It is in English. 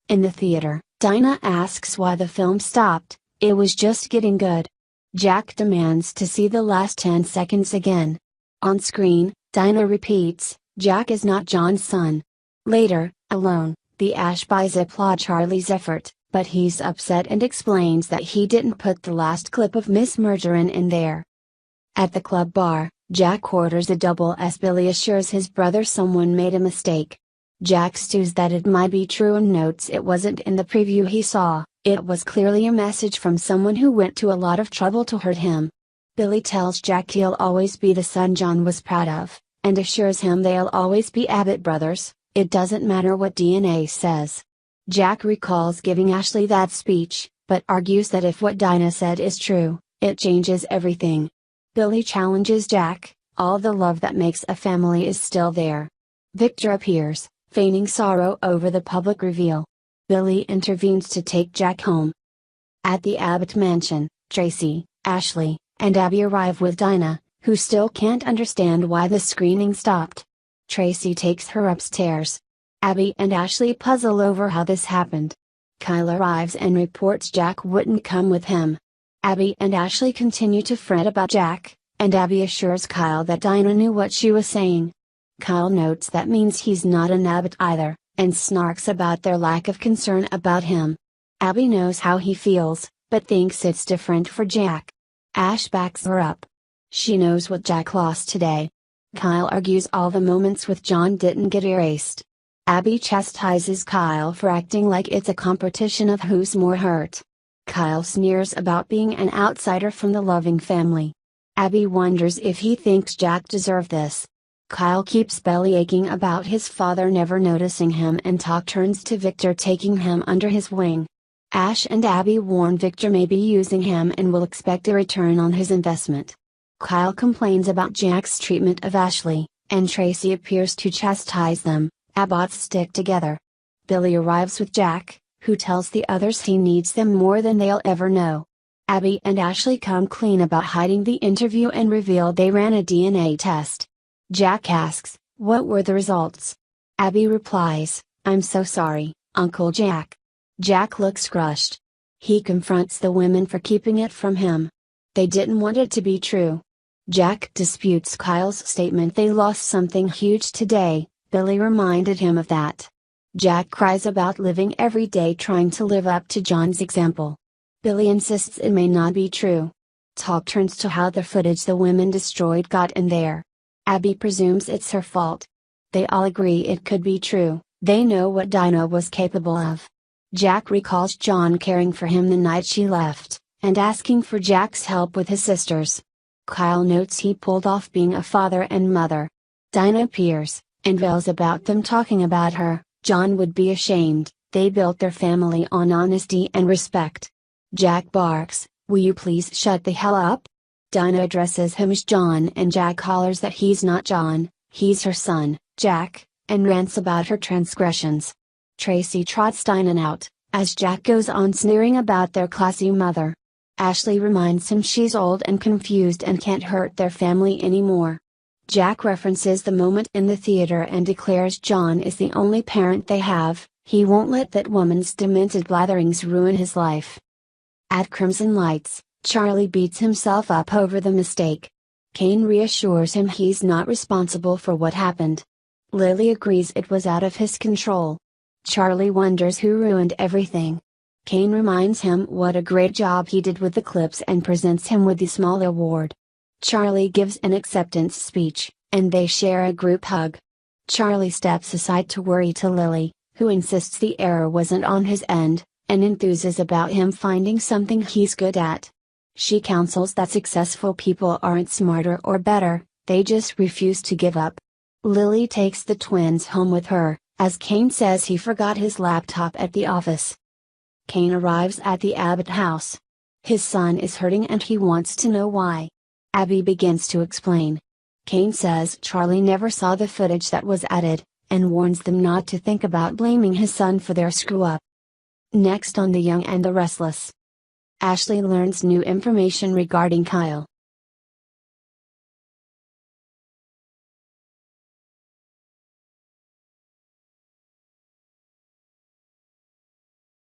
In the theater, Dinah asks why the film stopped. It was just getting good. Jack demands to see the last 10 seconds again. On screen, Dinah repeats, Jack is not John's son. Later, alone, the Ash buys applaud Charlie's effort, but he's upset and explains that he didn't put the last clip of Miss Margarine in there. At the club bar, Jack orders a double as Billy assures his brother someone made a mistake. Jack stews that it might be true and notes it wasn't in the preview he saw, it was clearly a message from someone who went to a lot of trouble to hurt him. Billy tells Jack he'll always be the son John was proud of, and assures him they'll always be Abbott brothers, it doesn't matter what DNA says. Jack recalls giving Ashley that speech, but argues that if what Dinah said is true, it changes everything. Billy challenges Jack, all the love that makes a family is still there. Victor appears, feigning sorrow over the public reveal. Billy intervenes to take Jack home. At the Abbott mansion, Tracy, Ashley, and Abby arrive with Dinah, who still can't understand why the screening stopped. Tracy takes her upstairs. Abby and Ashley puzzle over how this happened. Kyle arrives and reports Jack wouldn't come with him. Abby and Ashley continue to fret about Jack, and Abby assures Kyle that Dinah knew what she was saying. Kyle notes that means he's not an Abbott either, and snarks about their lack of concern about him. Abby knows how he feels, but thinks it's different for Jack. Ash backs her up. She knows what Jack lost today. Kyle argues all the moments with John didn't get erased. Abby chastises Kyle for acting like it's a competition of who's more hurt. Kyle sneers about being an outsider from the loving family. Abby wonders if he thinks Jack deserved this. Kyle keeps bellyaching about his father never noticing him and talk turns to Victor taking him under his wing. Ash and Abby warn Victor may be using him and will expect a return on his investment. Kyle complains about Jack's treatment of Ashley, and Tracy appears to chastise them. Abbots stick together. Billy arrives with Jack, who tells the others he needs them more than they'll ever know. Abby and Ashley come clean about hiding the interview and reveal they ran a DNA test. Jack asks, what were the results? Abby replies, I'm so sorry, Uncle Jack. Jack looks crushed. He confronts the women for keeping it from him. They didn't want it to be true. Jack disputes Kyle's statement they lost something huge today. Billy reminded him of that. Jack cries about living every day trying to live up to John's example. Billy insists it may not be true. Talk turns to how the footage the women destroyed got in there. Abby presumes it's her fault. They all agree it could be true, they know what Dinah was capable of. Jack recalls John caring for him the night she left, and asking for Jack's help with his sisters. Kyle notes he pulled off being a father and mother. Dinah appears, and rails about them talking about her. John would be ashamed, they built their family on honesty and respect. Jack barks, will you please shut the hell up? Dinah addresses him as John and Jack hollers that he's not John, he's her son, Jack, and rants about her transgressions. Tracy trots Dinah out, as Jack goes on sneering about their classy mother. Ashley reminds him she's old and confused and can't hurt their family anymore. Jack references the moment in the theater and declares John is the only parent they have, he won't let that woman's demented blatherings ruin his life. At Crimson Lights, Charlie beats himself up over the mistake. Kane reassures him he's not responsible for what happened. Lily agrees it was out of his control. Charlie wonders who ruined everything. Kane reminds him what a great job he did with the clips and presents him with the small award. Charlie gives an acceptance speech, and they share a group hug. Charlie steps aside to worry to Lily, who insists the error wasn't on his end, and enthuses about him finding something he's good at. She counsels that successful people aren't smarter or better, they just refuse to give up. Lily takes the twins home with her, as Kane says he forgot his laptop at the office. Kane arrives at the Abbott house. His son is hurting and he wants to know why. Abby begins to explain. Kane says Charlie never saw the footage that was added, and warns them not to think about blaming his son for their screw-up. Next on The Young and the Restless. Ashley learns new information regarding Kyle.